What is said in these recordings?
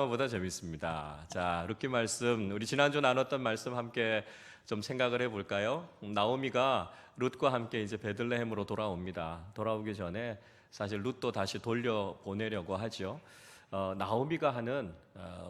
보다 재밌습니다. 자, 룻기 말씀, 우리 지난주 나눴던 말씀 함께 좀 생각을 해볼까요? 나오미가 룻과 함께 이제 베들레헴으로 돌아옵니다. 돌아오기 전에 사실 룻도 다시 돌려 보내려고 하죠. 나오미가 하는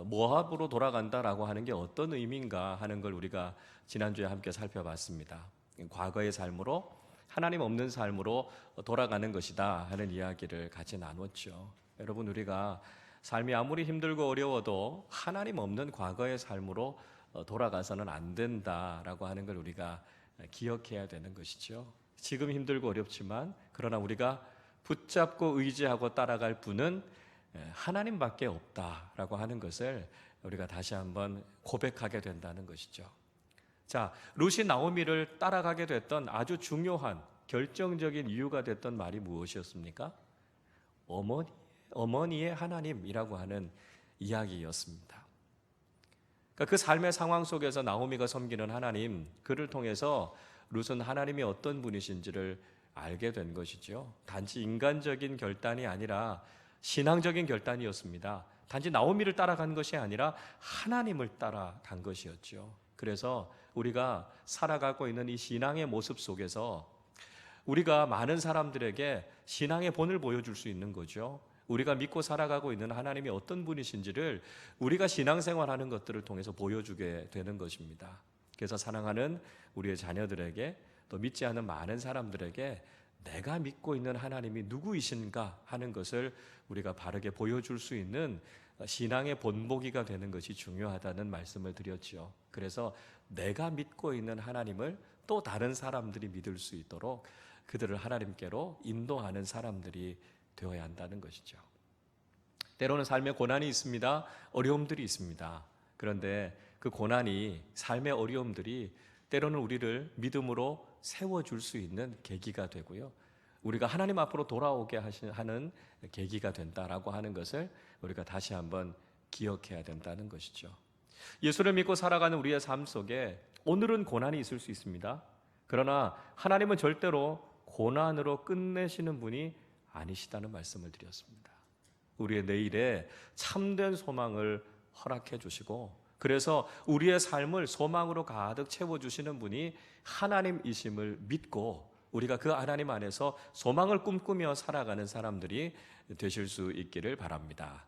모압으로 돌아간다라고 하는 게 어떤 의미인가 하는 걸 우리가 지난주에 함께 살펴봤습니다. 과거의 삶으로 하나님 없는 삶으로 돌아가는 것이다 하는 이야기를 같이 나눴죠. 여러분, 우리가 삶이 아무리 힘들고 어려워도 하나님 없는 과거의 삶으로 돌아가서는 안 된다라고 하는 걸 우리가 기억해야 되는 것이죠. 지금 힘들고 어렵지만 그러나 우리가 붙잡고 의지하고 따라갈 분은 하나님밖에 없다라고 하는 것을 우리가 다시 한번 고백하게 된다는 것이죠. 자, 룻이 나오미를 따라가게 됐던 아주 중요한 결정적인 이유가 됐던 말이 무엇이었습니까? 어머니의 하나님이라고 하는 이야기였습니다. 그러니까 그 삶의 상황 속에서 나오미가 섬기는 하나님, 그를 통해서 룻은 하나님이 어떤 분이신지를 알게 된 것이죠. 단지 인간적인 결단이 아니라 신앙적인 결단이었습니다. 단지 나오미를 따라간 것이 아니라 하나님을 따라간 것이었죠. 그래서 우리가 살아가고 있는 이 신앙의 모습 속에서 우리가 많은 사람들에게 신앙의 본을 보여줄 수 있는 거죠. 우리가 믿고 살아가고 있는 하나님이 어떤 분이신지를 우리가 신앙생활하는 것들을 통해서 보여주게 되는 것입니다. 그래서 사랑하는 우리의 자녀들에게 또 믿지 않는 많은 사람들에게 내가 믿고 있는 하나님이 누구이신가 하는 것을 우리가 바르게 보여줄 수 있는 신앙의 본보기가 되는 것이 중요하다는 말씀을 드렸죠. 그래서 내가 믿고 있는 하나님을 또 다른 사람들이 믿을 수 있도록 그들을 하나님께로 인도하는 사람들이 되어야 한다는 것이죠. 때로는 삶에 고난이 있습니다. 어려움들이 있습니다. 그런데 그 고난이, 삶의 어려움들이 때로는 우리를 믿음으로 세워줄 수 있는 계기가 되고요. 우리가 하나님 앞으로 돌아오게 하는 계기가 된다라고 하는 것을 우리가 다시 한번 기억해야 된다는 것이죠. 예수를 믿고 살아가는 우리의 삶 속에 오늘은 고난이 있을 수 있습니다. 그러나 하나님은 절대로 고난으로 끝내시는 분이 아니시다는 말씀을 드렸습니다. 우리의 내일에 참된 소망을 허락해 주시고, 그래서 우리의 삶을 소망으로 가득 채워주시는 분이 하나님이심을 믿고 우리가 그 하나님 안에서 소망을 꿈꾸며 살아가는 사람들이 되실 수 있기를 바랍니다.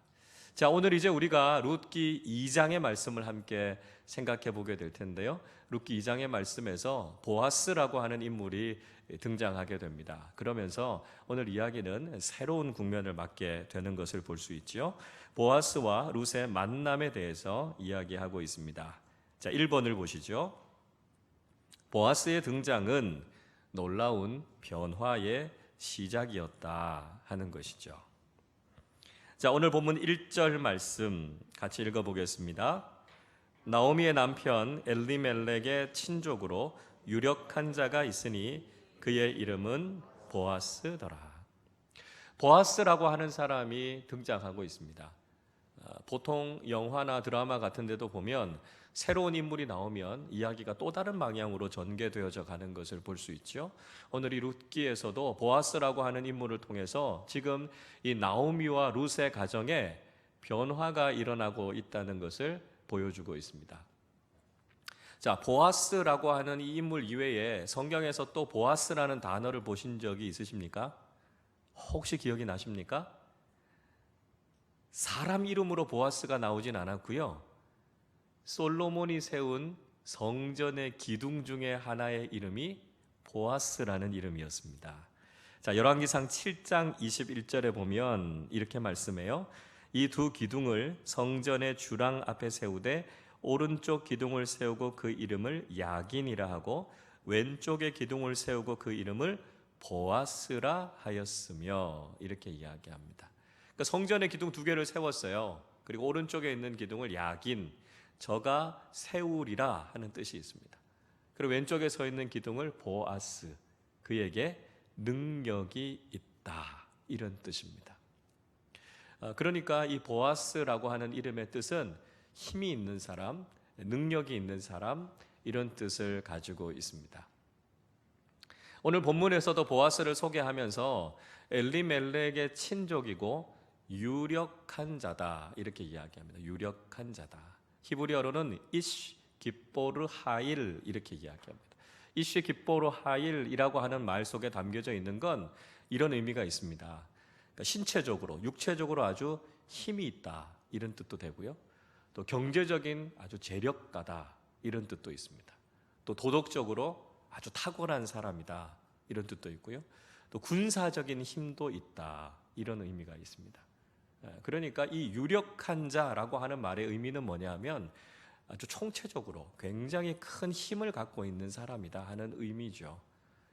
자, 오늘 이제 우리가 룻기 2장의 말씀을 함께 생각해 보게 될 텐데요. 룻기 2장의 말씀에서 보아스라고 하는 인물이 등장하게 됩니다. 그러면서 오늘 이야기는 새로운 국면을 맞게 되는 것을 볼 수 있죠. 보아스와 룻의 만남에 대해서 이야기하고 있습니다. 자, 1번을 보시죠. 보아스의 등장은 놀라운 변화의 시작이었다 하는 것이죠. 자, 오늘 본문 1절 말씀 같이 읽어보겠습니다. 나오미의 남편 엘리멜렉의 친족으로 유력한 자가 있으니 그의 이름은 보아스더라. 보아스라고 하는 사람이 등장하고 있습니다. 보통 영화나 드라마 같은 데도 보면 새로운 인물이 나오면 이야기가 또 다른 방향으로 전개되어져 가는 것을 볼 수 있죠. 오늘 이 룻기에서도 보아스라고 하는 인물을 통해서 지금 이 나오미와 룻의 가정에 변화가 일어나고 있다는 것을 보여주고 있습니다. 자, 보아스라고 하는 이 인물 이외에 성경에서 또 보아스라는 단어를 보신 적이 있으십니까? 혹시 기억이 나십니까? 사람 이름으로 보아스가 나오진 않았고요. 솔로몬이 세운 성전의 기둥 중에 하나의 이름이 보아스라는 이름이었습니다. 자, 열왕기상 7장 21절에 보면 이렇게 말씀해요. 이 두 기둥을 성전의 주랑 앞에 세우되 오른쪽 기둥을 세우고 그 이름을 야긴이라 하고 왼쪽의 기둥을 세우고 그 이름을 보아스라 하였으며, 이렇게 이야기합니다. 그러니까 성전의 기둥 두 개를 세웠어요. 그리고 오른쪽에 있는 기둥을 야긴, 저가 세우리라 하는 뜻이 있습니다. 그리고 왼쪽에 서 있는 기둥을 보아스, 그에게 능력이 있다, 이런 뜻입니다. 그러니까 이 보아스라고 하는 이름의 뜻은 힘이 있는 사람, 능력이 있는 사람, 이런 뜻을 가지고 있습니다. 오늘 본문에서도 보아스를 소개하면서 엘리멜렉의 친족이고 유력한 자다 이렇게 이야기합니다. 유력한 자다. 히브리어로는 이쉬 기뽀르 하일 이렇게 이야기합니다. 이쉬 기뽀르 하일이라고 하는 말 속에 담겨져 있는 건 이런 의미가 있습니다. 그러니까 신체적으로, 육체적으로 아주 힘이 있다 이런 뜻도 되고요. 또 경제적인 아주 재력가다 이런 뜻도 있습니다. 또 도덕적으로 아주 탁월한 사람이다 이런 뜻도 있고요. 또 군사적인 힘도 있다 이런 의미가 있습니다. 그러니까 이 유력한 자라고 하는 말의 의미는 뭐냐면 아주 총체적으로 굉장히 큰 힘을 갖고 있는 사람이다 하는 의미죠.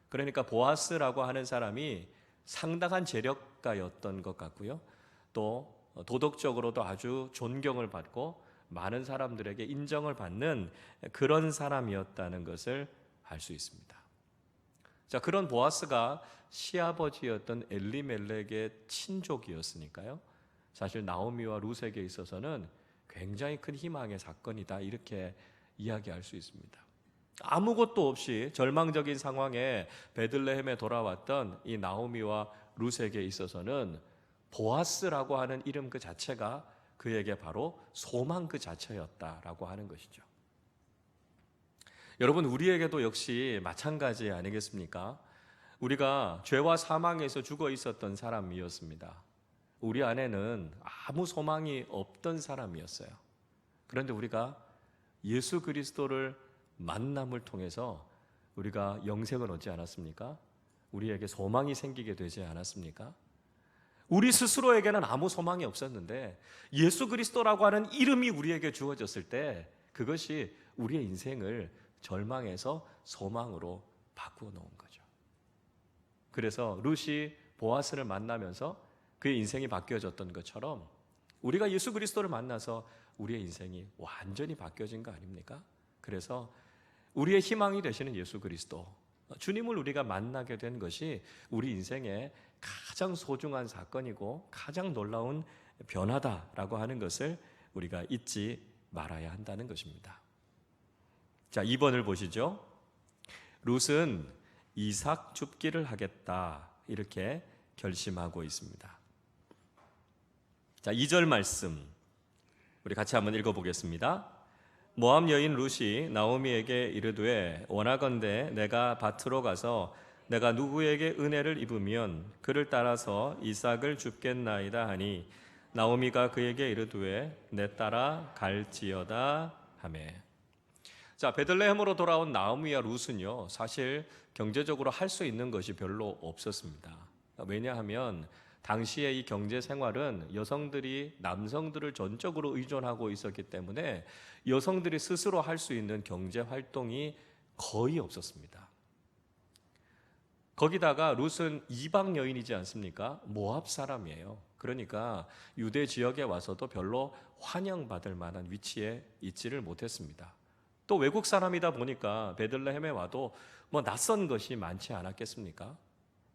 그러니까 보아스라고 하는 사람이 상당한 재력가였던 것 같고요. 또 도덕적으로도 아주 존경을 받고 많은 사람들에게 인정을 받는 그런 사람이었다는 것을 알 수 있습니다. 자, 그런 보아스가 시아버지였던 엘리멜렉의 친족이었으니까요. 사실 나오미와 룻에게 있어서는 굉장히 큰 희망의 사건이다 이렇게 이야기할 수 있습니다. 아무것도 없이 절망적인 상황에 베들레헴에 돌아왔던 이 나오미와 룻에게 있어서는 보아스라고 하는 이름 그 자체가 그에게 바로 소망 그 자체였다라고 하는 것이죠. 여러분, 우리에게도 역시 마찬가지 아니겠습니까? 우리가 죄와 사망에서 죽어 있었던 사람이었습니다. 우리 안에는 아무 소망이 없던 사람이었어요. 그런데 우리가 예수 그리스도를 만남을 통해서 우리가 영생을 얻지 않았습니까? 우리에게 소망이 생기게 되지 않았습니까? 우리 스스로에게는 아무 소망이 없었는데 예수 그리스도라고 하는 이름이 우리에게 주어졌을 때 그것이 우리의 인생을 절망에서 소망으로 바꾸어 놓은 거죠. 그래서 룻이 보아스를 만나면서 그의 인생이 바뀌어졌던 것처럼 우리가 예수 그리스도를 만나서 우리의 인생이 완전히 바뀌어진 거 아닙니까? 그래서 우리의 희망이 되시는 예수 그리스도, 주님을 우리가 만나게 된 것이 우리 인생의 가장 소중한 사건이고 가장 놀라운 변화다라고 하는 것을 우리가 잊지 말아야 한다는 것입니다. 자, 2번을 보시죠. 룻은 이삭 줍기를 하겠다 이렇게 결심하고 있습니다. 자, 2절 말씀 우리 같이 한번 읽어보겠습니다. 모압 여인 룻이 나오미에게 이르되 원하건대 내가 밭으로 가서 내가 누구에게 은혜를 입으면 그를 따라서 이삭을 줍겠나이다 하니 나오미가 그에게 이르되 내 따라 갈지어다 하매. 자, 베들레헴으로 돌아온 나오미와 룻은요 사실 경제적으로 할 수 있는 것이 별로 없었습니다. 왜냐하면 당시에 이 경제 생활은 여성들이 남성들을 전적으로 의존하고 있었기 때문에 여성들이 스스로 할 수 있는 경제 활동이 거의 없었습니다. 거기다가 룻은 이방 여인이지 않습니까? 모압 사람이에요. 그러니까 유대 지역에 와서도 별로 환영받을 만한 위치에 있지를 못했습니다. 또 외국 사람이다 보니까 베들레헴에 와도 뭐 낯선 것이 많지 않았겠습니까?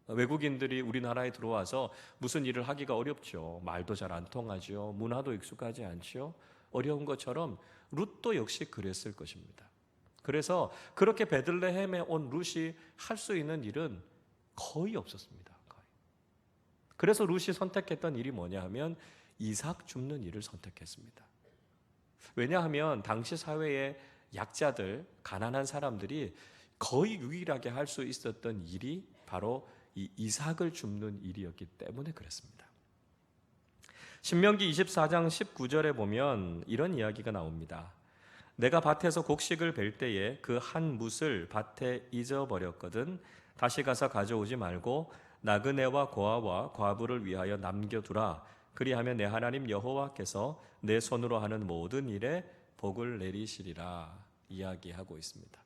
외국인들이 우리나라에 들어와서 무슨 일을 하기가 어렵죠. 말도 잘 안 통하죠. 문화도 익숙하지 않죠. 어려운 것처럼 룻도 역시 그랬을 것입니다. 그래서 그렇게 베들레헴에 온 룻이 할 수 있는 일은 거의 없었습니다. 거의. 그래서 룻이 선택했던 일이 뭐냐 하면 이삭 줍는 일을 선택했습니다. 왜냐하면 당시 사회의 약자들, 가난한 사람들이 거의 유일하게 할 수 있었던 일이 바로 이 이삭을 줍는 일이었기 때문에 그랬습니다. 신명기 24장 19절에 보면 이런 이야기가 나옵니다. 내가 밭에서 곡식을 벨 때에 그 한 뭇을 밭에 잊어버렸거든 다시 가서 가져오지 말고 나그네와 고아와 과부를 위하여 남겨두라. 그리하면 내 하나님 여호와께서 내 손으로 하는 모든 일에 복을 내리시리라 이야기하고 있습니다.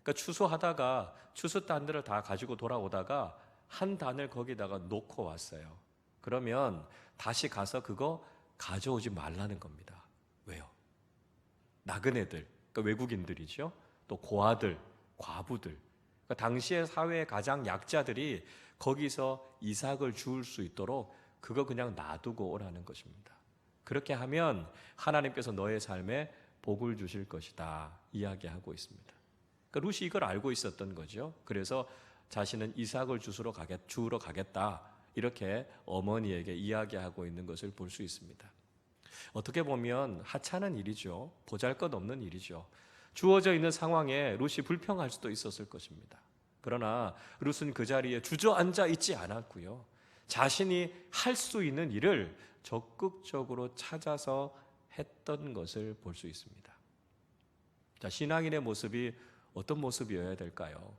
그러니까 추수하다가 추수단들을 다 가지고 돌아오다가 한 단을 거기다가 놓고 왔어요. 그러면 다시 가서 그거 가져오지 말라는 겁니다. 왜요? 나그네들, 그러니까 외국인들이죠. 또 고아들, 과부들, 그러니까 당시의 사회의 가장 약자들이 거기서 이삭을 주울 수 있도록 그거 그냥 놔두고 오라는 것입니다. 그렇게 하면 하나님께서 너의 삶에 복을 주실 것이다 이야기하고 있습니다. 그러니까 룻이 이걸 알고 있었던 거죠. 그래서 자신은 이삭을 주우러 가겠다 이렇게 어머니에게 이야기하고 있는 것을 볼 수 있습니다. 어떻게 보면 하찮은 일이죠. 보잘것없는 일이죠. 주어져 있는 상황에 룻이 불평할 수도 있었을 것입니다. 그러나 룻은 그 자리에 주저앉아 있지 않았고요. 자신이 할 수 있는 일을 적극적으로 찾아서 했던 것을 볼 수 있습니다. 자, 신앙인의 모습이 어떤 모습이어야 될까요?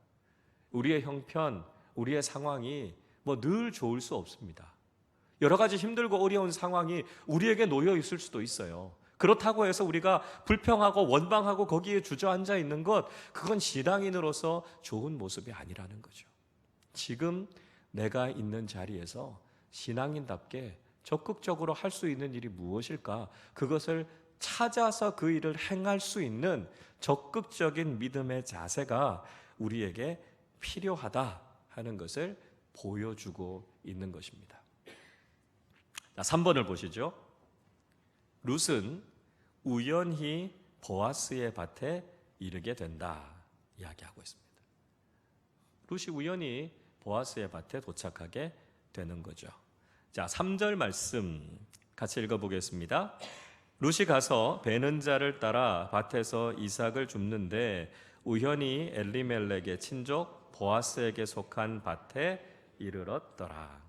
우리의 형편, 우리의 상황이 늘 좋을 수 없습니다. 여러 가지 힘들고 어려운 상황이 우리에게 놓여 있을 수도 있어요. 그렇다고 해서 우리가 불평하고 원망하고 거기에 주저앉아 있는 것, 그건 신앙인으로서 좋은 모습이 아니라는 거죠. 지금 내가 있는 자리에서 신앙인답게 적극적으로 할 수 있는 일이 무엇일까? 그것을 찾아서 그 일을 행할 수 있는 적극적인 믿음의 자세가 우리에게 필요하다 하는 것을 보여주고 있는 것입니다. 3번을 보시죠. 룻은 우연히 보아스의 밭에 이르게 된다 이야기하고 있습니다. 룻이 우연히 보아스의 밭에 도착하게 되는 거죠. 자, 3절 말씀 같이 읽어보겠습니다. 룻이 가서 베는 자를 따라 밭에서 이삭을 줍는데 우연히 엘리멜렉의 친족 보아스에게 속한 밭에 이르렀더라.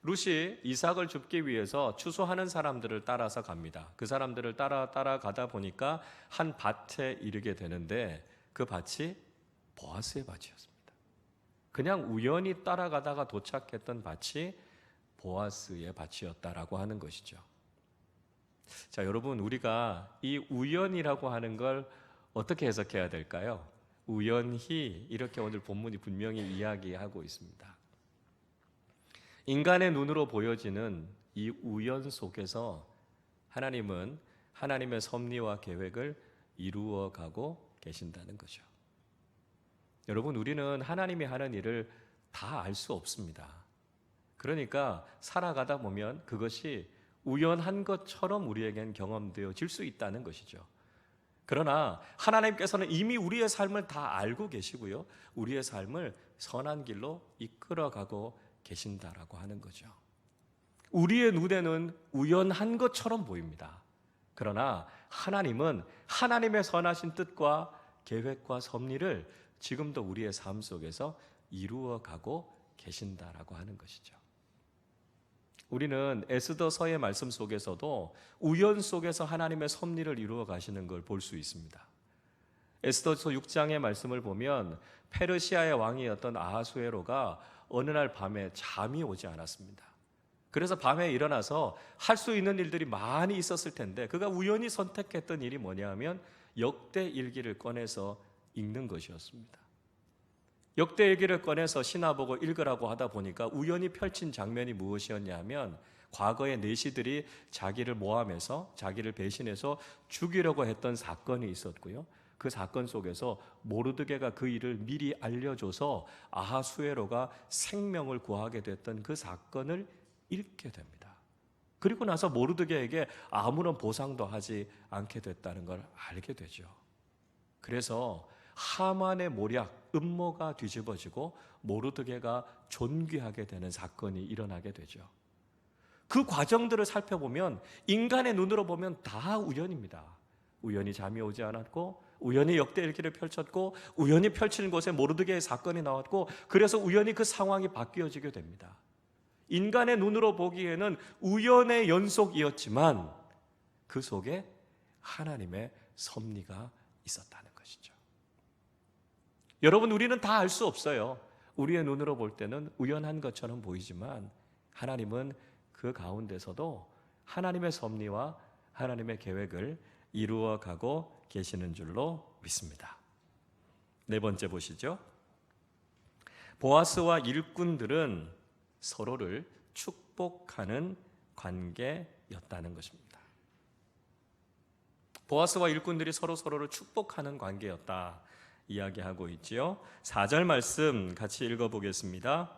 룻이 이삭을 줍기 위해서 추수하는 사람들을 따라서 갑니다. 그 사람들을 따라가다 보니까 한 밭에 이르게 되는데 그 밭이 보아스의 밭이었습니다. 그냥 우연히 따라가다가 도착했던 밭이 보아스의 밭이었다라고 하는 것이죠. 자, 여러분, 우리가 이 우연이라고 하는 걸 어떻게 해석해야 될까요? 우연히 이렇게 오늘 본문이 분명히 이야기하고 있습니다. 인간의 눈으로 보여지는 이 우연 속에서 하나님은 하나님의 섭리와 계획을 이루어가고 계신다는 거죠. 여러분, 우리는 하나님이 하는 일을 다 알 수 없습니다. 그러니까 살아가다 보면 그것이 우연한 것처럼 우리에겐 경험되어질 수 있다는 것이죠. 그러나 하나님께서는 이미 우리의 삶을 다 알고 계시고요. 우리의 삶을 선한 길로 이끌어가고 계신다라고 하는 거죠. 우리의 눈에는 우연한 것처럼 보입니다. 그러나 하나님은 하나님의 선하신 뜻과 계획과 섭리를 지금도 우리의 삶 속에서 이루어가고 계신다라고 하는 것이죠. 우리는 에스더서의 말씀 속에서도 우연 속에서 하나님의 섭리를 이루어 가시는 걸 볼 수 있습니다. 에스더서 6장의 말씀을 보면 페르시아의 왕이었던 아하수에로가 어느 날 밤에 잠이 오지 않았습니다. 그래서 밤에 일어나서 할 수 있는 일들이 많이 있었을 텐데 그가 우연히 선택했던 일이 뭐냐면 역대일기를 꺼내서 읽는 것이었습니다. 역대일기를 꺼내서 신하보고 읽으라고 하다 보니까 우연히 펼친 장면이 무엇이었냐면 과거의 내시들이 자기를 모함해서 자기를 배신해서 죽이려고 했던 사건이 있었고요. 그 사건 속에서 모르드게가 그 일을 미리 알려줘서 아하수에로가 생명을 구하게 됐던 그 사건을 읽게 됩니다. 그리고 나서 모르드게에게 아무런 보상도 하지 않게 됐다는 걸 알게 되죠. 그래서 하만의 모략, 음모가 뒤집어지고 모르드게가 존귀하게 되는 사건이 일어나게 되죠. 그 과정들을 살펴보면 인간의 눈으로 보면 다 우연입니다. 우연히 잠이 오지 않았고 우연히 역대일기를 펼쳤고 우연히 펼치는 곳에 모르드게의 사건이 나왔고 그래서 우연히 그 상황이 바뀌어지게 됩니다. 인간의 눈으로 보기에는 우연의 연속이었지만 그 속에 하나님의 섭리가 있었다는 것이죠. 여러분, 우리는 다 알 수 없어요. 우리의 눈으로 볼 때는 우연한 것처럼 보이지만 하나님은 그 가운데서도 하나님의 섭리와 하나님의 계획을 이루어가고 계시는 줄로 믿습니다. 네 번째 보시죠. 보아스와 일꾼들은 서로를 축복하는 관계였다는 것입니다. 보아스와 일꾼들이 서로를 축복하는 관계였다 이야기하고 있지요. 4절 말씀 같이 읽어보겠습니다.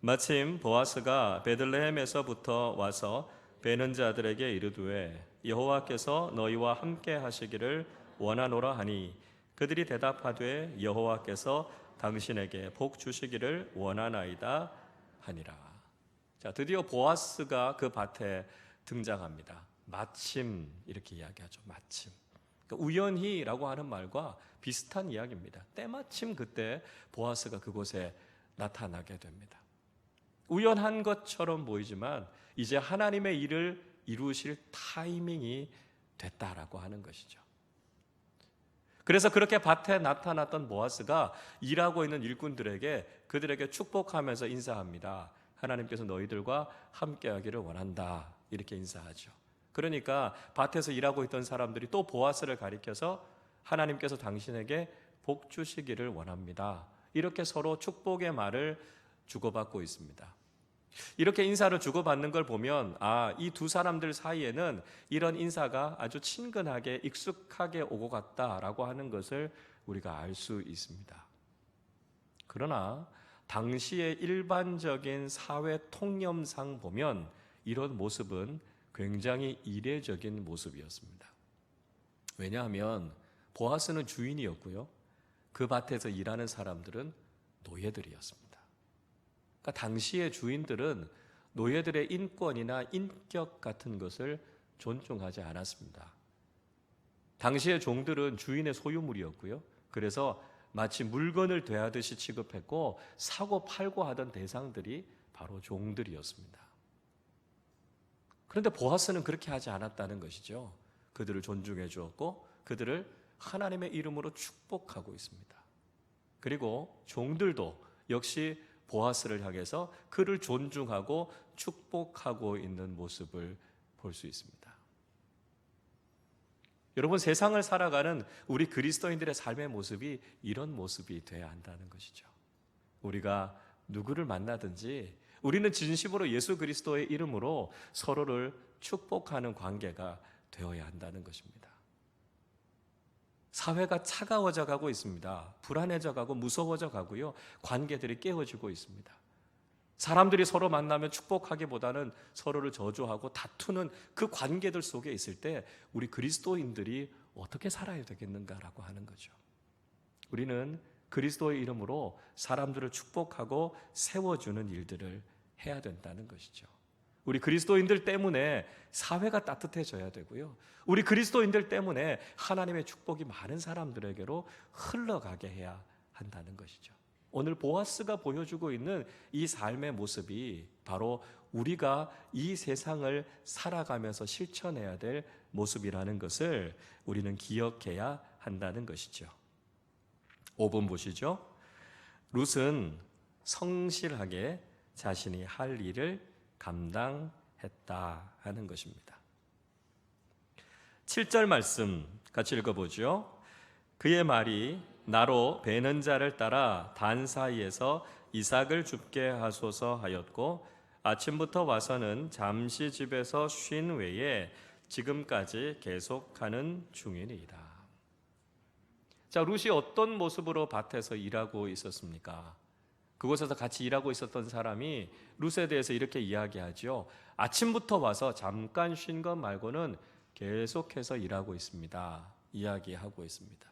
마침 보아스가 베들레헴에서부터 와서 베는 자들에게 이르되 여호와께서 너희와 함께 하시기를 원하노라 하니 그들이 대답하되 여호와께서 당신에게 복 주시기를 원하나이다 하니라. 자, 드디어 보아스가 그 밭에 등장합니다. 마침 이렇게 이야기하죠. 마침. 그러니까 우연히라고 하는 말과 비슷한 이야기입니다. 때마침 그때 보아스가 그곳에 나타나게 됩니다. 우연한 것처럼 보이지만 이제 하나님의 일을 이루실 타이밍이 됐다라고 하는 것이죠. 그래서 그렇게 밭에 나타났던 보아스가 일하고 있는 일꾼들에게 그들에게 축복하면서 인사합니다. 하나님께서 너희들과 함께하기를 원한다. 이렇게 인사하죠. 그러니까 밭에서 일하고 있던 사람들이 또 보아스를 가리켜서 하나님께서 당신에게 복 주시기를 원합니다. 이렇게 서로 축복의 말을 주고받고 있습니다. 이렇게 인사를 주고받는 걸 보면 이 두 사람들 사이에는 이런 인사가 아주 친근하게 익숙하게 오고 갔다라고 하는 것을 우리가 알 수 있습니다. 그러나 당시의 일반적인 사회 통념상 보면 이런 모습은 굉장히 이례적인 모습이었습니다. 왜냐하면 보아스는 주인이었고요. 그 밭에서 일하는 사람들은 노예들이었습니다. 그러니까 당시의 주인들은 노예들의 인권이나 인격 같은 것을 존중하지 않았습니다. 당시의 종들은 주인의 소유물이었고요. 그래서 마치 물건을 대하듯이 취급했고 사고 팔고 하던 대상들이 바로 종들이었습니다. 그런데 보아스는 그렇게 하지 않았다는 것이죠. 그들을 존중해 주었고 그들을 하나님의 이름으로 축복하고 있습니다. 그리고 종들도 역시 보아스를 향해서 그를 존중하고 축복하고 있는 모습을 볼 수 있습니다. 여러분, 세상을 살아가는 우리 그리스도인들의 삶의 모습이 이런 모습이 되어야 한다는 것이죠. 우리가 누구를 만나든지 우리는 진심으로 예수 그리스도의 이름으로 서로를 축복하는 관계가 되어야 한다는 것입니다. 사회가 차가워져 가고 있습니다. 불안해져 가고 무서워져 가고요. 관계들이 깨어지고 있습니다. 사람들이 서로 만나면 축복하기보다는 서로를 저주하고 다투는 그 관계들 속에 있을 때 우리 그리스도인들이 어떻게 살아야 되겠는가라고 하는 거죠. 우리는 그리스도의 이름으로 사람들을 축복하고 세워주는 일들을 해야 된다는 것이죠. 우리 그리스도인들 때문에 사회가 따뜻해져야 되고요. 우리 그리스도인들 때문에 하나님의 축복이 많은 사람들에게로 흘러가게 해야 한다는 것이죠. 오늘 보아스가 보여주고 있는 이 삶의 모습이 바로 우리가 이 세상을 살아가면서 실천해야 될 모습이라는 것을 우리는 기억해야 한다는 것이죠. 5번 보시죠. 룻은 성실하게 자신이 할 일을 감당했다 하는 것입니다. 7절 말씀 같이 읽어보죠. 그의 말이 나로 베는 자를 따라 단 사이에서 이삭을 줍게 하소서 하였고 아침부터 와서는 잠시 집에서 쉰 외에 지금까지 계속하는 중이니이다. 자, 룻이 어떤 모습으로 밭에서 일하고 있었습니까? 그곳에서 같이 일하고 있었던 사람이 룻에 대해서 이렇게 이야기하죠. 아침부터 와서 잠깐 쉰 것 말고는 계속해서 일하고 있습니다. 이야기하고 있습니다.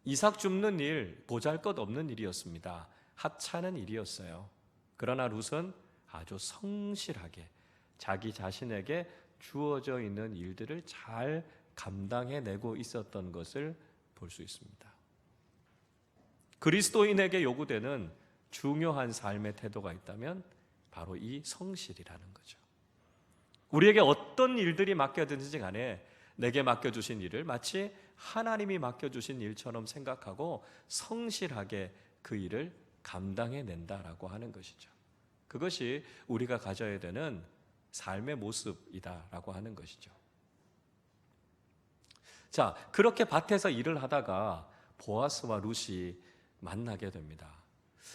이삭 줍는 일, 보잘것없는 일이었습니다. 하찮은 일이었어요. 그러나 룻은 아주 성실하게 자기 자신에게 주어져 있는 일들을 잘 감당해내고 있었던 것을 볼 수 있습니다. 그리스도인에게 요구되는 중요한 삶의 태도가 있다면 바로 이 성실이라는 거죠. 우리에게 어떤 일들이 맡겨든지 간에 내게 맡겨주신 일을 마치 하나님이 맡겨주신 일처럼 생각하고 성실하게 그 일을 감당해낸다라고 하는 것이죠. 그것이 우리가 가져야 되는 삶의 모습이다라고 하는 것이죠. 자, 그렇게 밭에서 일을 하다가 보아스와 룻이 만나게 됩니다.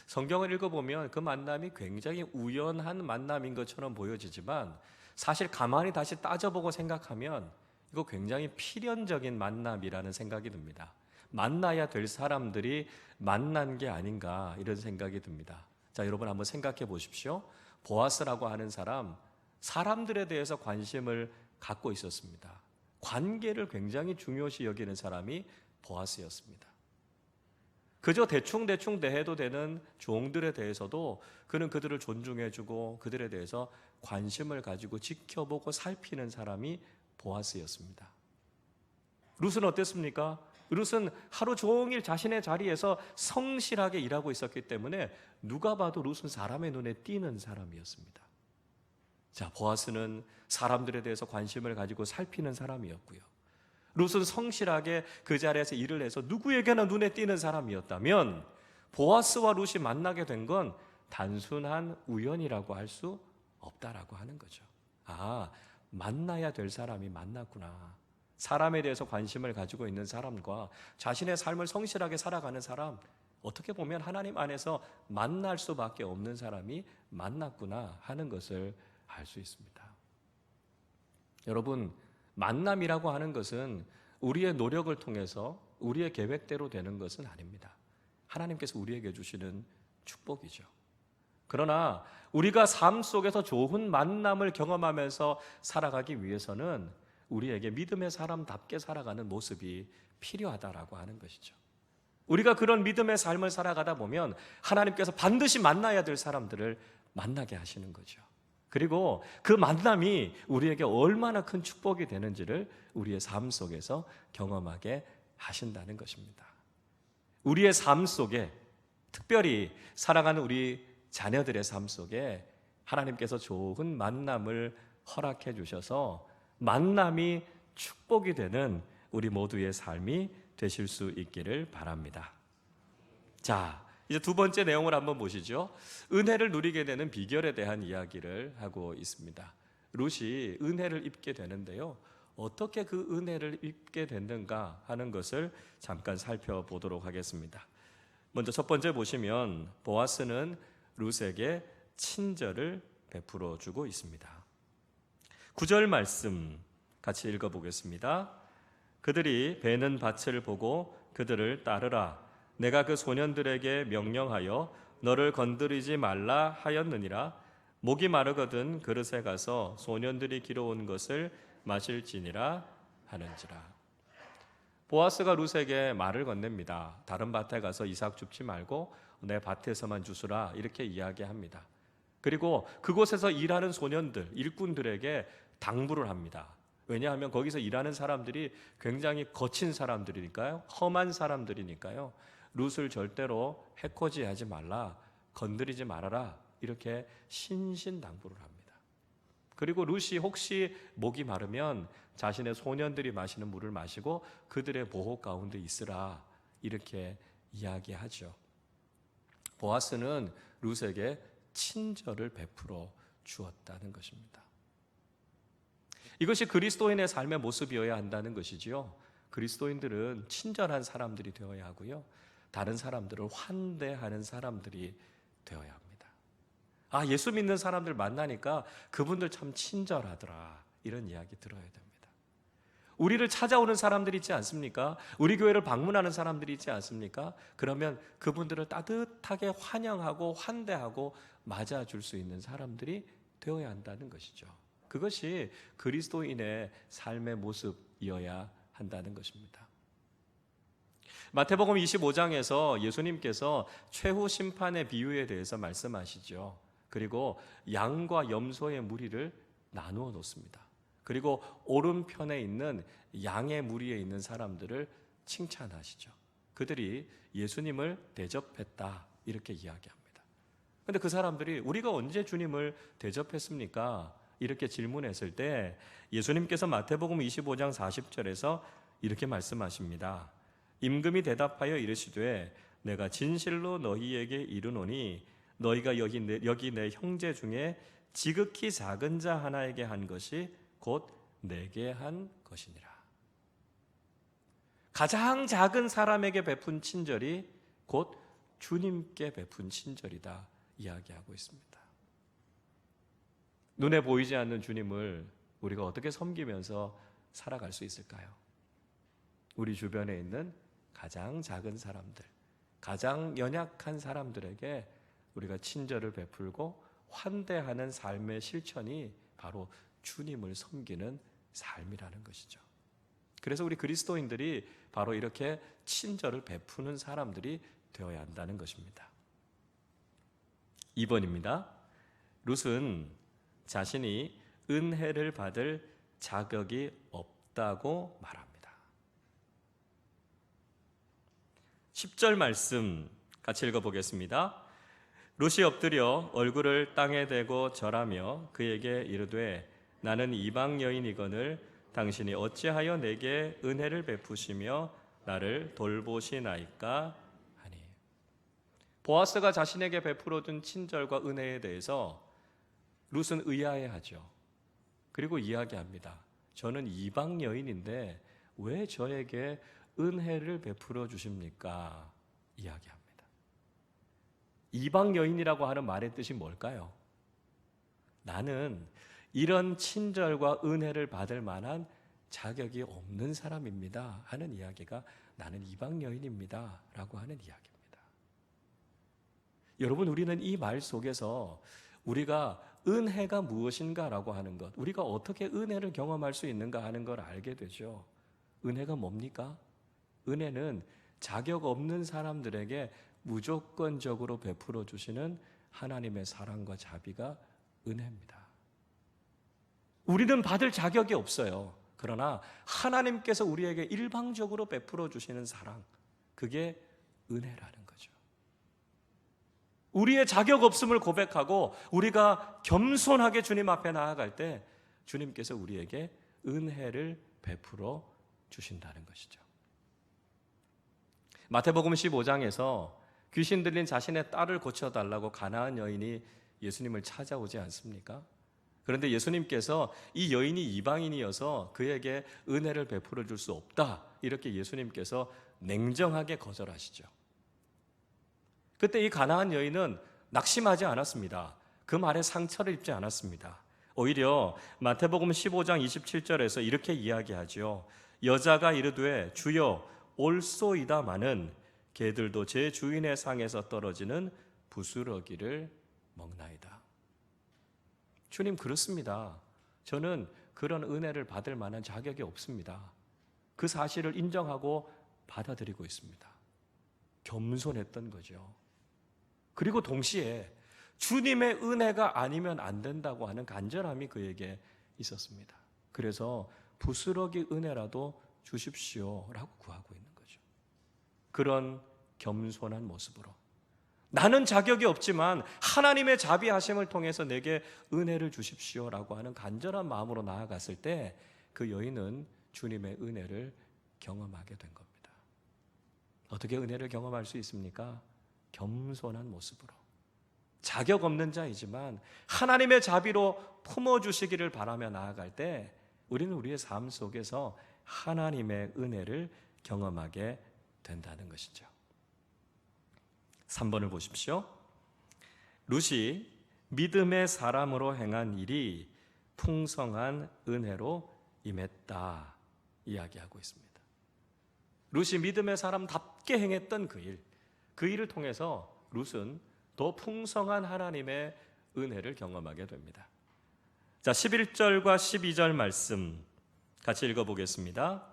성경을 읽어보면 그 만남이 굉장히 우연한 만남인 것처럼 보여지지만 사실 가만히 다시 따져보고 생각하면 이거 굉장히 필연적인 만남이라는 생각이 듭니다. 만나야 될 사람들이 만난 게 아닌가 이런 생각이 듭니다. 자, 여러분 한번 생각해 보십시오. 보아스라고 하는 사람, 사람들에 대해서 관심을 갖고 있었습니다. 관계를 굉장히 중요시 여기는 사람이 보아스였습니다. 그저 대충 대해도 되는 종들에 대해서도 그는 그들을 존중해주고 그들에 대해서 관심을 가지고 지켜보고 살피는 사람이 보아스였습니다. 룻은 어땠습니까? 룻은 하루 종일 자신의 자리에서 성실하게 일하고 있었기 때문에 누가 봐도 룻은 사람의 눈에 띄는 사람이었습니다. 자, 보아스는 사람들에 대해서 관심을 가지고 살피는 사람이었고요. 룻은 성실하게 그 자리에서 일을 해서 누구에게나 눈에 띄는 사람이었다면 보아스와 룻이 만나게 된 건 단순한 우연이라고 할 수 없다라고 하는 거죠. 아, 만나야 될 사람이 만났구나. 사람에 대해서 관심을 가지고 있는 사람과 자신의 삶을 성실하게 살아가는 사람, 어떻게 보면 하나님 안에서 만날 수밖에 없는 사람이 만났구나 하는 것을 알 수 있습니다. 여러분, 만남이라고 하는 것은 우리의 노력을 통해서 우리의 계획대로 되는 것은 아닙니다. 하나님께서 우리에게 주시는 축복이죠. 그러나 우리가 삶 속에서 좋은 만남을 경험하면서 살아가기 위해서는 우리에게 믿음의 사람답게 살아가는 모습이 필요하다라고 하는 것이죠. 우리가 그런 믿음의 삶을 살아가다 보면 하나님께서 반드시 만나야 될 사람들을 만나게 하시는 거죠. 그리고 그 만남이 우리에게 얼마나 큰 축복이 되는지를 우리의 삶 속에서 경험하게 하신다는 것입니다. 우리의 삶 속에, 특별히 살아가는 우리 자녀들의 삶 속에 하나님께서 좋은 만남을 허락해 주셔서 만남이 축복이 되는 우리 모두의 삶이 되실 수 있기를 바랍니다. 자, 이제 두 번째 내용을 한번 보시죠. 은혜를 누리게 되는 비결에 대한 이야기를 하고 있습니다. 룻이 은혜를 입게 되는데요. 어떻게 그 은혜를 입게 됐는가 하는 것을 잠깐 살펴보도록 하겠습니다. 먼저 첫 번째 보시면 보아스는 룻에게 친절을 베풀어 주고 있습니다. 9절 말씀 같이 읽어보겠습니다. 그들이 베는 밭을 보고 그들을 따르라. 내가 그 소년들에게 명령하여 너를 건드리지 말라 하였느니라. 목이 마르거든 그릇에 가서 소년들이 길어온 것을 마실지니라 하는지라. 보아스가 룻에게 말을 건넵니다. 다른 밭에 가서 이삭 줍지 말고 내 밭에서만 주수라 이렇게 이야기합니다. 그리고 그곳에서 일하는 소년들, 일꾼들에게 당부를 합니다. 왜냐하면 거기서 일하는 사람들이 굉장히 거친 사람들이니까요. 험한 사람들이니까요. 룻을 절대로 해코지하지 말라, 건드리지 말아라 이렇게 신신당부를 합니다. 그리고 룻이 혹시 목이 마르면 자신의 소년들이 마시는 물을 마시고 그들의 보호 가운데 있으라 이렇게 이야기하죠. 보아스는 룻에게 친절을 베풀어 주었다는 것입니다. 이것이 그리스도인의 삶의 모습이어야 한다는 것이지요. 그리스도인들은 친절한 사람들이 되어야 하고요. 다른 사람들을 환대하는 사람들이 되어야 합니다. 아, 예수 믿는 사람들 만나니까 그분들 참 친절하더라. 이런 이야기 들어야 됩니다. 우리를 찾아오는 사람들이 있지 않습니까? 우리 교회를 방문하는 사람들이 있지 않습니까? 그러면 그분들을 따뜻하게 환영하고 환대하고 맞아줄 수 있는 사람들이 되어야 한다는 것이죠. 그것이 그리스도인의 삶의 모습이어야 한다는 것입니다. 마태복음 25장에서 예수님께서 최후 심판의 비유에 대해서 말씀하시죠. 그리고 양과 염소의 무리를 나누어 놓습니다. 그리고 오른편에 있는 양의 무리에 있는 사람들을 칭찬하시죠. 그들이 예수님을 대접했다 이렇게 이야기합니다. 그런데 그 사람들이 우리가 언제 주님을 대접했습니까? 이렇게 질문했을 때 예수님께서 마태복음 25장 40절에서 이렇게 말씀하십니다. 임금이 대답하여 이르시되 내가 진실로 너희에게 이르노니 너희가 여기 내 형제 중에 지극히 작은 자 하나에게 한 것이 곧 내게 한 것이니라. 가장 작은 사람에게 베푼 친절이 곧 주님께 베푼 친절이다 이야기하고 있습니다. 눈에 보이지 않는 주님을 우리가 어떻게 섬기면서 살아갈 수 있을까요? 우리 주변에 있는 가장 작은 사람들, 가장 연약한 사람들에게 우리가 친절을 베풀고 환대하는 삶의 실천이 바로 주님을 섬기는 삶이라는 것이죠. 그래서 우리 그리스도인들이 바로 이렇게 친절을 베푸는 사람들이 되어야 한다는 것입니다. 2번입니다. 룻은 자신이 은혜를 받을 자격이 없다고 말합니다. 10절 말씀 같이 읽어보겠습니다. 룻이 엎드려 얼굴을 땅에 대고 절하며 그에게 이르되 나는 이방 여인이거늘 당신이 어찌하여 내게 은혜를 베푸시며 나를 돌보시나이까 하니. 보아스가 자신에게 베풀어 준 친절과 은혜에 대해서 룻은 의아해하죠. 그리고 이야기합니다. 저는 이방 여인인데 왜 저에게 은혜를 베풀어 주십니까? 이야기합니다. 이방 여인이라고 하는 말의 뜻이 뭘까요? 나는 이런 친절과 은혜를 받을 만한 자격이 없는 사람입니다 하는 이야기가 나는 이방 여인입니다 라고 하는 이야기입니다. 여러분, 우리는 이 말 속에서 우리가 은혜가 무엇인가라고 하는 것, 우리가 어떻게 은혜를 경험할 수 있는가 하는 걸 알게 되죠. 은혜가 뭡니까? 은혜는 자격 없는 사람들에게 무조건적으로 베풀어 주시는 하나님의 사랑과 자비가 은혜입니다. 우리는 받을 자격이 없어요. 그러나 하나님께서 우리에게 일방적으로 베풀어 주시는 사랑, 그게 은혜라는 거죠. 우리의 자격 없음을 고백하고 우리가 겸손하게 주님 앞에 나아갈 때 주님께서 우리에게 은혜를 베풀어 주신다는 것이죠. 마태복음 15장에서 귀신 들린 자신의 딸을 고쳐달라고 가나안 여인이 예수님을 찾아오지 않습니까? 그런데 예수님께서 이 여인이 이방인이어서 그에게 은혜를 베풀어 줄 수 없다, 이렇게 예수님께서 냉정하게 거절하시죠. 그때 이 가나안 여인은 낙심하지 않았습니다. 그 말에 상처를 입지 않았습니다. 오히려 마태복음 15장 27절에서 이렇게 이야기하죠. 여자가 이르되 주여 올소이다마는 개들도 제 주인의 상에서 떨어지는 부스러기를 먹나이다. 주님, 그렇습니다. 저는 그런 은혜를 받을 만한 자격이 없습니다. 그 사실을 인정하고 받아들이고 있습니다. 겸손했던 거죠. 그리고 동시에 주님의 은혜가 아니면 안 된다고 하는 간절함이 그에게 있었습니다. 그래서 부스러기 은혜라도 주십시오라고 구하고 있는 거죠. 그런 겸손한 모습으로 나는 자격이 없지만 하나님의 자비하심을 통해서 내게 은혜를 주십시오라고 하는 간절한 마음으로 나아갔을 때 그 여인은 주님의 은혜를 경험하게 된 겁니다. 어떻게 은혜를 경험할 수 있습니까? 겸손한 모습으로. 자격 없는 자이지만 하나님의 자비로 품어주시기를 바라며 나아갈 때 우리는 우리의 삶 속에서 하나님의 은혜를 경험하게 된다는 것이죠. 3번을 보십시오. 룻이 믿음의 사람으로 행한 일이 풍성한 은혜로 임했다 이야기하고 있습니다. 룻이 믿음의 사람답게 행했던 그 일을 통해서 룻은 더 풍성한 하나님의 은혜를 경험하게 됩니다. 자, 11절과 12절 말씀 같이 읽어보겠습니다.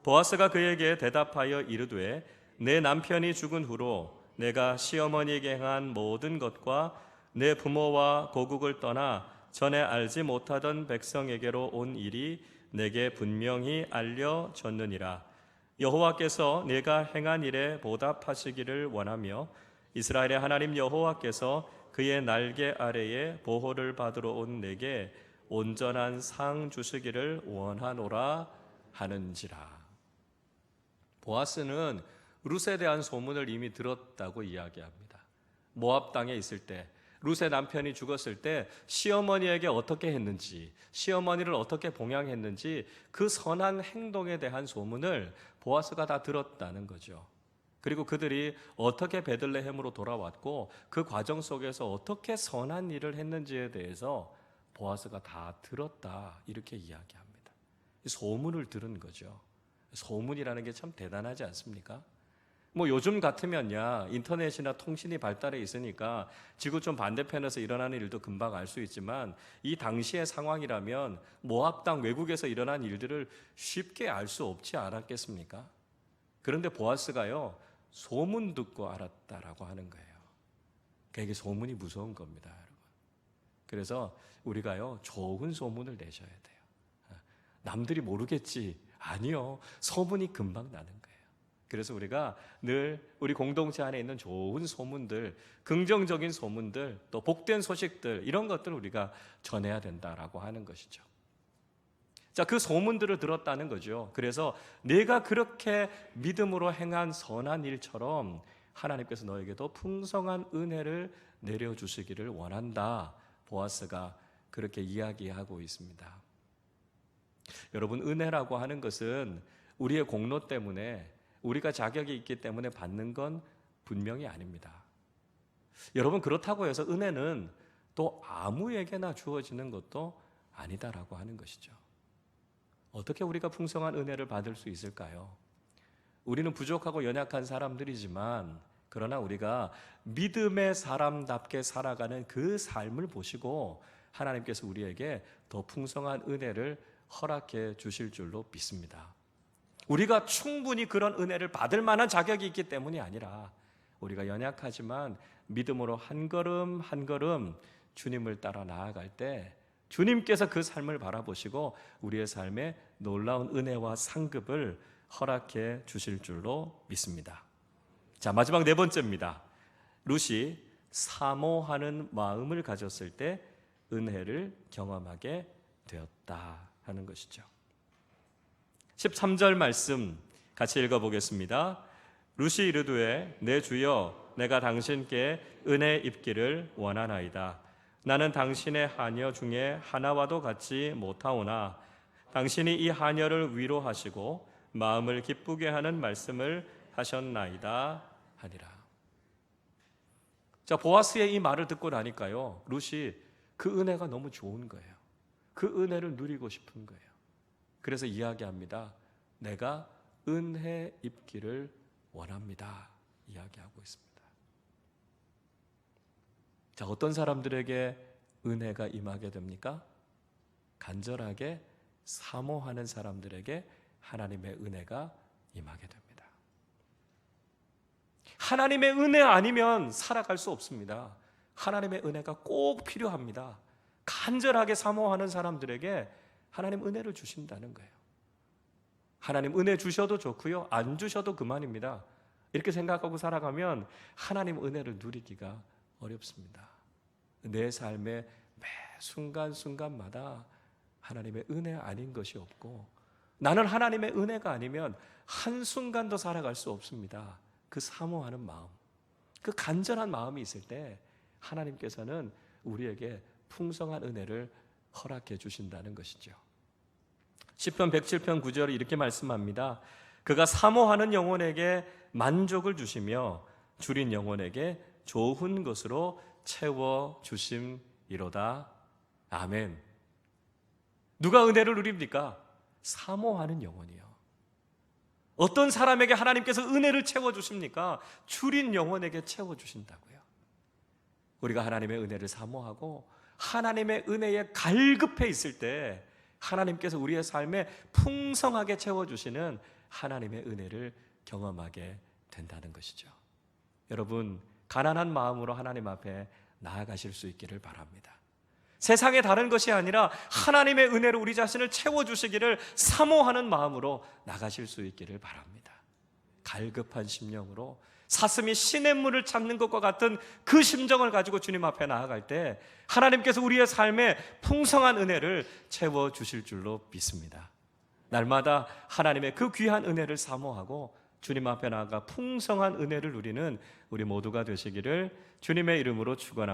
보아스가 그에게 대답하여 이르되 내 남편이 죽은 후로 내가 시어머니에게 행한 모든 것과 내 부모와 고국을 떠나 전에 알지 못하던 백성에게로 온 일이 내게 분명히 알려졌느니라. 여호와께서 내가 행한 일에 보답하시기를 원하며 이스라엘의 하나님 여호와께서 그의 날개 아래에 보호를 받으러 온 내게 온전한 상 주시기를 원하노라 하는지라. 보아스는 룻에 대한 소문을 이미 들었다고 이야기합니다. 모압 땅에 있을 때 룻의 남편이 죽었을 때 시어머니에게 어떻게 했는지, 시어머니를 어떻게 봉양했는지 그 선한 행동에 대한 소문을 보아스가 다 들었다는 거죠. 그리고 그들이 어떻게 베들레헴으로 돌아왔고 그 과정 속에서 어떻게 선한 일을 했는지에 대해서 보아스가 다 들었다 이렇게 이야기합니다. 소문을 들은 거죠. 소문이라는 게 참 대단하지 않습니까? 뭐 요즘 같으면야 인터넷이나 통신이 발달해 있으니까 지구 좀 반대편에서 일어나는 일도 금방 알 수 있지만 이 당시의 상황이라면 모압 땅 외국에서 일어난 일들을 쉽게 알 수 없지 않았겠습니까? 그런데 보아스가요, 소문 듣고 알았다라고 하는 거예요. 그러니까 이게 소문이 무서운 겁니다, 여러분. 그래서 우리가요, 좋은 소문을 내셔야 돼요. 남들이 모르겠지. 아니요. 소문이 금방 나는 거예요. 그래서 우리가 늘 우리 공동체 안에 있는 좋은 소문들, 긍정적인 소문들, 또 복된 소식들, 이런 것들을 우리가 전해야 된다라고 하는 것이죠. 자, 그 소문들을 들었다는 거죠. 그래서 내가 그렇게 믿음으로 행한 선한 일처럼 하나님께서 너에게도 풍성한 은혜를 내려주시기를 원한다. 보아스가 그렇게 이야기하고 있습니다. 여러분, 은혜라고 하는 것은 우리의 공로 때문에, 우리가 자격이 있기 때문에 받는 건 분명히 아닙니다. 여러분, 그렇다고 해서 은혜는 또 아무에게나 주어지는 것도 아니다라고 하는 것이죠. 어떻게 우리가 풍성한 은혜를 받을 수 있을까요? 우리는 부족하고 연약한 사람들이지만, 그러나 우리가 믿음의 사람답게 살아가는 그 삶을 보시고 하나님께서 우리에게 더 풍성한 은혜를 허락해 주실 줄로 믿습니다. 우리가 충분히 그런 은혜를 받을 만한 자격이 있기 때문이 아니라, 우리가 연약하지만 믿음으로 한 걸음 한 걸음 주님을 따라 나아갈 때 주님께서 그 삶을 바라보시고 우리의 삶에 놀라운 은혜와 상급을 허락해 주실 줄로 믿습니다. 자, 마지막 네 번째입니다. 룻이 사모하는 마음을 가졌을 때 은혜를 경험하게 되었다 하는 것이죠. 13절 말씀 같이 읽어보겠습니다. 룻이 이르되 내 주여, 내가 당신께 은혜 입기를 원하나이다. 나는 당신의 하녀 중에 하나와도 같지 못하오나 당신이 이 하녀를 위로하시고 마음을 기쁘게 하는 말씀을 하셨나이다 하니라. 자, 보아스의 이 말을 듣고 나니까요, 룻이 그 은혜가 너무 좋은 거예요. 그 은혜를 누리고 싶은 거예요. 그래서 이야기합니다. 내가 은혜 입기를 원합니다. 이야기하고 있습니다. 자, 어떤 사람들에게 은혜가 임하게 됩니까? 간절하게 사모하는 사람들에게 하나님의 은혜가 임하게 됩니다. 하나님의 은혜 아니면 살아갈 수 없습니다. 하나님의 은혜가 꼭 필요합니다. 간절하게 사모하는 사람들에게 하나님 은혜를 주신다는 거예요. 하나님 은혜 주셔도 좋고요, 안 주셔도 그만입니다. 이렇게 생각하고 살아가면 하나님 은혜를 누리기가 어렵습니다. 내 삶의 매 순간순간마다 하나님의 은혜 아닌 것이 없고, 나는 하나님의 은혜가 아니면 한순간도 살아갈 수 없습니다. 그 사모하는 마음, 그 간절한 마음이 있을 때 하나님께서는 우리에게 풍성한 은혜를 허락해 주신다는 것이죠. 시편 107편 9절에 이렇게 말씀합니다. 그가 사모하는 영혼에게 만족을 주시며 줄인 영혼에게 좋은 것으로 채워 주심이로다. 아멘. 누가 은혜를 누립니까? 사모하는 영혼이요. 어떤 사람에게 하나님께서 은혜를 채워 주십니까? 줄인 영혼에게 채워 주신다고요. 우리가 하나님의 은혜를 사모하고 하나님의 은혜에 갈급해 있을 때 하나님께서 우리의 삶에 풍성하게 채워주시는 하나님의 은혜를 경험하게 된다는 것이죠. 여러분, 가난한 마음으로 하나님 앞에 나아가실 수 있기를 바랍니다. 세상에 다른 것이 아니라 하나님의 은혜로 우리 자신을 채워주시기를 사모하는 마음으로 나가실 수 있기를 바랍니다. 갈급한 심령으로 사슴이 시냇물을 찾는 것과 같은 그 심정을 가지고 주님 앞에 나아갈 때 하나님께서 우리의 삶에 풍성한 은혜를 채워주실 줄로 믿습니다. 날마다 하나님의 그 귀한 은혜를 사모하고 주님 앞에 나아가 풍성한 은혜를 누리는 우리 모두가 되시기를 주님의 이름으로 축원합니다.